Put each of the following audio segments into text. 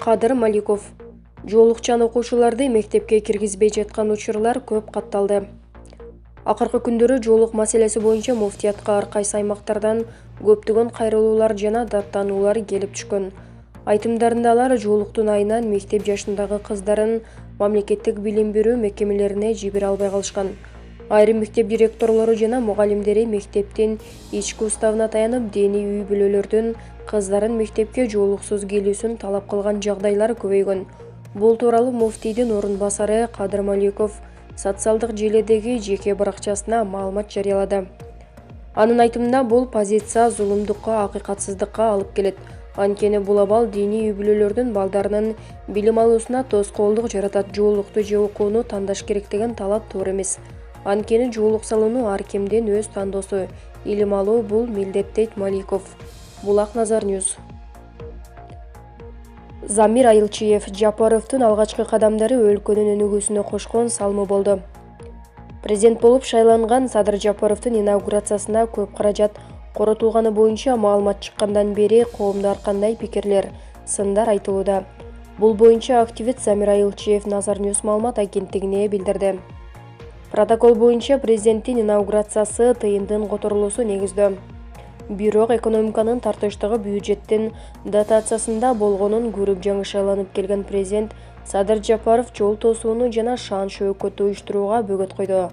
Кадыр Маликов. Жоолукчан окуучуларды мектепке киргизбей жаткан учурлар көп катталды. Акыркы күндөрү жоолук маселеси боюнча муфтиятка ар кайсы аймактардан көптөгөн кайрылуулар жана даттануулар келип түшкөн. Айтымдарында алар жоолуктун айынан мектеп жашындагы кыздарын мамлекеттик билим берүү мекемелерине жибере албай калышкан. Айрым мектеп директорлору жана мугалимдери мектептин ички уставына таянып диний үй бүлөлөрдүн кыздарын мектепке жоолуксуз келүүсүн талап кылган жагдайлар көбөйгөн. Бул тууралуу муфтийдин орун басары Кадыр Маликов социалдык желедеги жеке баракчасына маалымат жарыялады. Анын айтымында бул позиция зулумдукка, акыйкатсыздыкка алып келет. Анткени бул абал диний үй бүлөлөрдүн балдарынын билим алуусуна тоскоолдук жаратат. Жоолукту же окууну тандаш керек деген талап туура эмес. Анткени жоолук салууну ар кимдин өз тандоосу. Илим алуу бул милдет, дейт Маликов. Булак Назар Ньюс. Замир Айылчиев Жапаровдун алгачкы кадамдары өлкөнүн өнүгүүсүнө кошкон салымы болду. Президент болуп шайланган Садыр Жапаровдун инаугурациясына көп каражат коротулганы боюнча маалымат чыккандан бери коомдо ар кандай пикирлер, сындар айтылууда. Бул боюнча активист Замир Айылчиев Назар Ньюс маалымат агенттигине билдирди. Протокол боюнча президенттин инаугурациясы тыйындын которулуусу негиздөө. Бирок экономиканын тартыштыгы бюджеттин дотациясында болгонун көрүп жаңы шайланып келген президент Садыр Жапаров жол тосууну жана шаан шөкөттү уюштурууга бөгөт койду.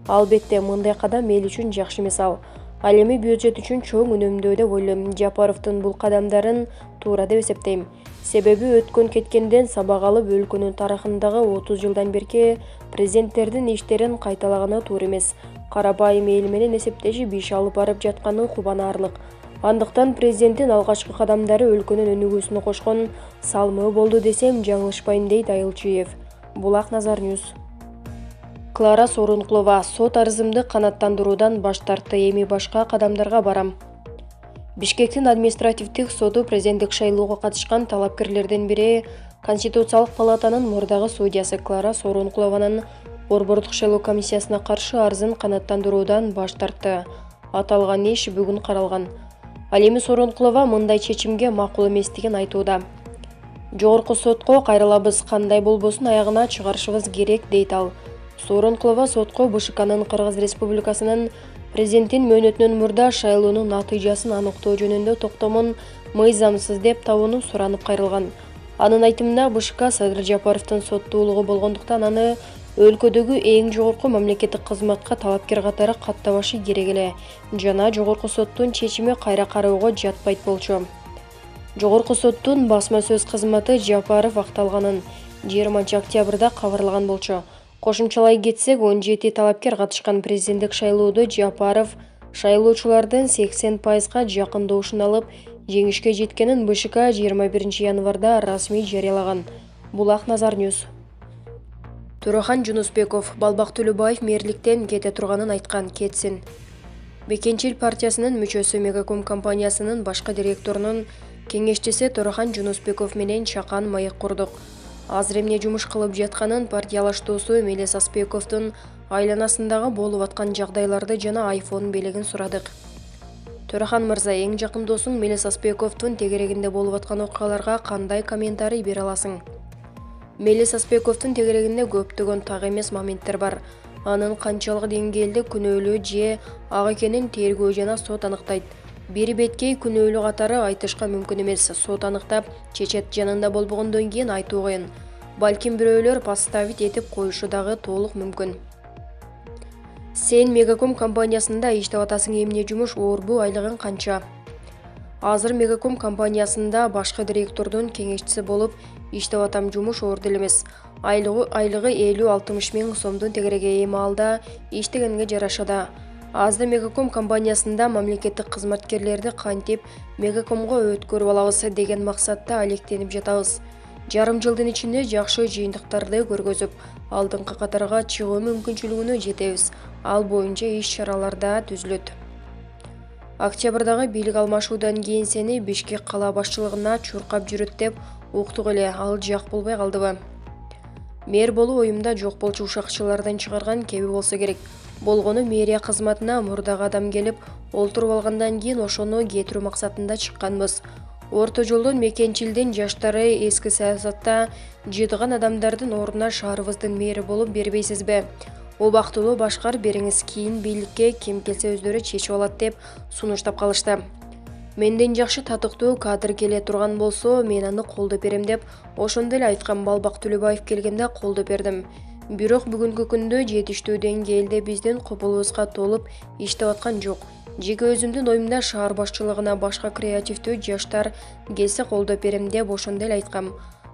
Албетте мындай кадам эл үчүн жакшы мисал. Ал эми бюджет үчүн чоң үнөмдүү деп ойлойм. Жапаровдун бул кадамдарын туура деп эсептейм. Себеби өткөн кеткенден сабак алып өлкөнүн тарыхындагы 30 жылдан берки президенттердин иштерин кайталаганы туура эмес. Карабайым эл менен эсептешип иш алып барып жатканы кубанаарлык. Андыктан президенттин алгачкы кадамдары өлкөнүн өнүгүүсүнө кошкон салымы болду десем жаңылышпайм, дейт Айылчиев. Булак Назар Ньюс. Клара Сорункулова сот арызымды канааттандыруудан баш тартты, эми башка кадамдарга барам. Бишкектин административдик соду президенттик шайлоого катышкан талапкерлердин бири Конституциялык палатанын мурдагы судьясы Клара Сорункулованын Борбордук шайлоо комиссиясына каршы арызын канааттандыруудан баш тартты. Аталган иш бүгүн каралган. Ал эми Сорункулова мындай чечимге макул эместигин айтууда. Жогорку сотко кайрылабыз, кандай болбосун аягына чыгарышыбыз керек, дейт ал. Сорункулова сотко БШКнын Кыргыз Республикасынын президенттин мөөнөтүнөн мурда шайлоонун натыйжасын аныктоо жөнүндө токтомун мыйзамсыз деп табууну суранып кайрылган. Анын айтымында БШК Садыр Жапаровдун соттуулугу болгондуктан аны өлкөдөгү эң жогорку мамлекеттик кызматка талапкер катары каттабашы керек эле жана жогорку соттун чечими кайра кароого жатпайт болчу. Жогорку соттун басма сөз кызматы Жапаров акталганын 20 октябрда кабарлаган болчу. Кошумчалай кетсек, 17 талапкер катышкан президенттик шайлоодо Жапаров шайлоочулардын 80%га жакындоошун алып, жеңишке жеткенин БШК 21 январда расмий жарыялаган. Булак Назар Ньюс. Турахан Жунусбеков Балбак Төлөбаев мэрликтен кете турганын айткан, кетсин. Бекенчил партиясынын мүчөсү Мегаком компаниясынын башкы директорунун кеңешчиси Турахан Жунусбеков менен чакан маек курдук. Азыр эмне жумуш кылып жатканын, партиялаштоосу Мелес Аспековдун айланасындагы болуп аткан жагдайларды жана iPhone белегин сурадык. Турахан мырза, эң жакын досуң Мелес Аспековдун тегерегинде болуп аткан окуяларга кандай комментарий бере аласың? Мелес Аспековдун тегерегинде көптөгөн так эмес моменттер бар. Анын канчалык деңгээлде күнөөлүү же ак экенин тергөө жана сот аныктайт. Бир беткей күнөөлүү катары айтышка мүмкүн эмес. Сот аныктап, чечет жанында болбогондон кийин айтуу кыйын. Балким бирөөлөр поставить этип коюшу дагы толук мүмкүн. Сен Мегаком компаниясында иштеп атасың, эмне жумуш, оорбу, айлыгың канча? Азыр Мегаком компаниясында башкы директордун кеңешчиси болуп иштеп атам, жумуш оор деле эмес. Айлыгы 50-60 миң сомдун тегереги, эми алда иштегенге жараша да. Азыр Мегаком компаниясында мамлекеттик кызматкерлерди кантип Мегакомго өткөрүп алабыз деген максатта алектенип жатабыз. Жарым жылдын ичинде жакшы жыйынтыктарды көргөзүп, алдыңкы катарга чыгуу мүмкүнчүлүгүнө жетебиз. Ал боюнча иш-чаралар да түзүлөт. Октябрдагы бийлик алмашуудан кийин сени Бишкек кала башчылыгына чуркап жүрөт деп уктук эле, ал жак болбой калдыбы? Мэр болуу оюмда жок болчу, ушакчылардан чыгарган кеби болсо керек. Болгону мэрия кызматына мурдагы адам келип олтуруп алгандан кийин ошону кетирүү максатында чыкканбыз. Орто жолдон мекенчилдин жаштары эски саясатта жыйдыган адамдардын ордуна шаарыбыздын мэри болуп бербейсизби? Убактылуу башкар бериңиз, кийин бийликке ким келсе өздөрү чечип алат деп сунуштап калышты. Менден жакшы татыктуу кадр келе турган болсо, мен аны колдоп берем деп ошондой эле айткан Балбак Төлөбаев келгенде колдоп бердим. Бирок бүгүнкү күндө жетиштүү деңгээлде биздин копулубузга толуп иштеп аткан жок. Жеке өзүмдүн оюмда шаар башчылыгына башка креативдүү жаштар келсе колдоп берем деп ошондой эле айткам.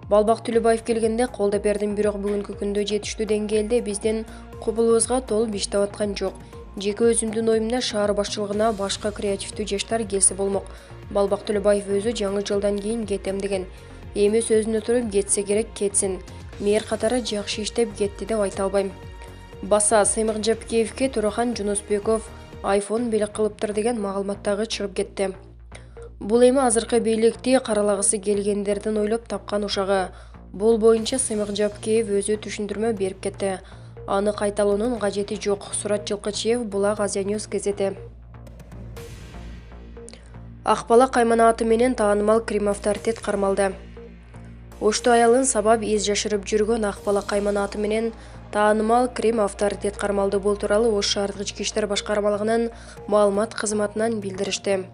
Балбак Төлөбаев келгенде колдоп бердим, бирок бүгүнкү күндө жетиштүү деңгээлде биздин копулубузга толуп иштеп аткан жок. Жеке өзүмдүн оюмда шаар башчылыгына башка креативдүү жаштар келсе болмок. Балбак Төлөбаев өзү жаңы жылдан кийин кетем деген. Эми сөзүнө туруп кетсе керек кетсин. Мэр катары жакшы иштеп кетти деп айта албайм. Баса Сыймык Жапкеевке Турахан Жунусбеков iPhone белек кылыптыр деген маалыматтагы чыгып кетти. Бул эми азыркы бийликти каралагысы келгендердин ойлоп тапкан ушагы. Бул боюнча Сыймык Жапкеев өзү түшүндүрмө берип кетти. Аны кайталоонун кажети жок. Сурат Жылкычиев, Булак Азия Ньюс газети. Акбала кайманааты менен таанымал Крим авторитет кармалды. Ошту аялын сабап из жашырып жүргөн Акбала кайманааты менен таанымал Крим авторитет кармалды. Бул тууралуу Ош шаардык ички иштер башкармалыгынын маалымат кызматынан билдиришти.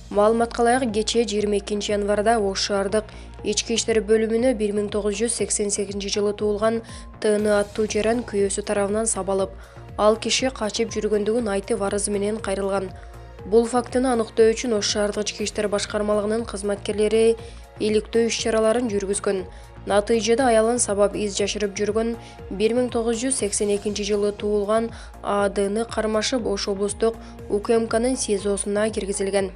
Маалыматка ылайык, кечээ 22 январда Ош шаардык ички иштер бөлүмүнө 1988 туулган ТН аттуу жаран күйөөсү тарабынан сабалып, ал киши качып жүргөндүгүн айтып арыз менен кайрылган. Бул фактыны аныктоо үчүн Ош шаардык ички иштер башкармалыгынын кызматкерлери иликтөө иш-чараларын жүргүзгөн. Натыйжада аялын сабап из жашырып жүргөн 1982 туулган АДны кармашып Ош облустук УКМКнын СИЗОсуна киргизилген.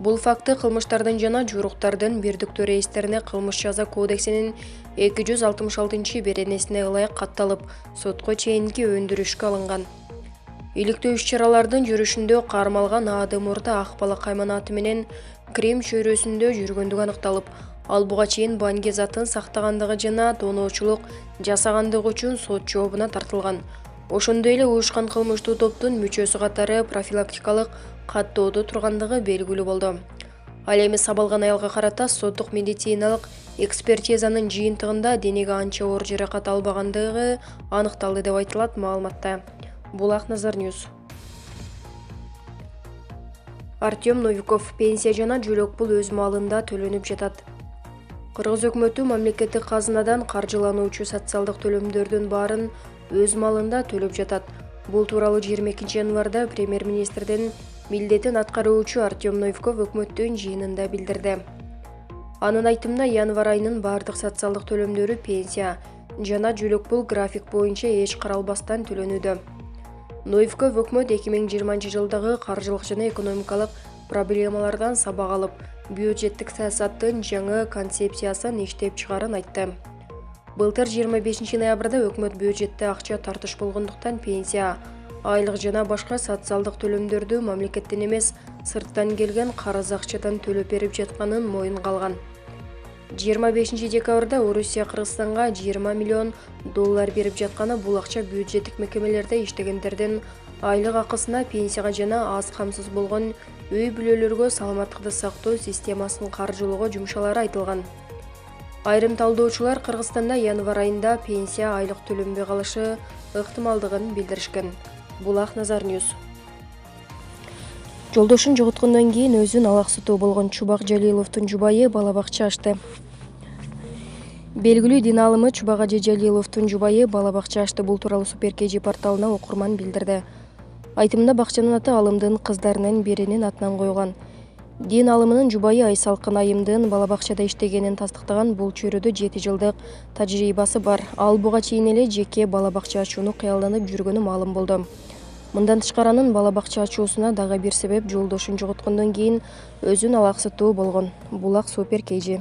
Бул факты кылмыштардын жана журуктардын бирдиктүү рейстерине кылмыш жаза кодексинин 266 беренесине ылайык катталып, сотко чейинки өндүрүшкө алынган. Иликтөө иш-чаралардын жүрүшүндө кармалган АД мурда Акбала кайманааты менен Крим чөйрөсүндө жүргөндүгү аныкталып, ал буга чейин банги затын сактагандыгы жана тоноочулук жасагандыгы үчүн сот жообуна тартылган. Ошондой эле уюшкан кылмыштуу топтун мүчөсү катары профилактикалык каттоодо тургандыгы белгилүү болду. Ал эми сабалган аялга карата соттук медициналык экспертизанын жыйынтыгында денеге анча оор жаракат албагандыгы аныкталды деп айтылат маалыматта. Булак Назар Ньюс. Артем Новиков: пенсия жана жөлөк пул өз маалында төлөнүп жатат. Кыргыз өкмөтү мамлекеттик казынадан каржылануучу социалдык төлөмдөрдүн баарын өз маалында төлөп жатат. Бул тууралуу 22 январда премьер-министрдин милдетин аткаруучу Артем Новиков өкмөттүн жыйынында билдирди. Анын айтымында, январь айынын бардык социалдык төлөмдөрү пенсия жана жөлөк пул график боюнча эч каралбастан төлөнүүдө. Новиков өкмөт 2020 жылдагы каржылык жана экономикалык проблемалардан сабак алып, бюджеттик саясаттын жаңы концепциясын иштеп чыгарын айтты. Былтыр 25 ноябрда өкмөт бюджетте акча тартыш болгондуктан пенсия, айлык жана башка социалдык төлөмдөрдү мамлекеттен эмес, сырттан келген карыз акчадан төлөп берип жатканын моюнга алган. 25 декабрда Орусия Кыргызстанга $20 миллион берип жатканы, бул акча бюджеттик мекемелерде иштегендердин айлык акысына, пенсияга жана аз камсыз болгон үй бүлөлөргө саламаттыкты сактоо системасын каржылоого жумшалары айтылган. Айрым талдоочулар Кыргызстанда январь айында пенсия айлык төлөнбөй калышы ыктымалдыгын билдиришкен. Булак Назар Ньюс. Жолдошун жоготкондон кийин өзүн алаксытуу болгон Чубак Жалиловдун жубайы бала бакча ачты. Белгилүү дин аалымы Чубак Ажи Жалиловдун жубайы бала бакча ачты. Бул тууралуу Суперкейджи порталына окурман билдирди. Айтымында, бакчанын аты алымдын кыздарынын биринин атынан коюлган. Дин аалымынын жубайы Айсалкын айымдын бала бакчада иштегенин тастыктаган. Бул чөйрөдө 7 жылдык тажрыйбасы бар. Ал буга чейин эле жеке бала бакча ачууну кыялданып жүргөнү маалым болду. Мындан тышкары анын бала бакча ачуусуна дагы бир себеп жолдошун жоготкондон кийин өзүн алаксытуу болгон. Булак Суперкейджи.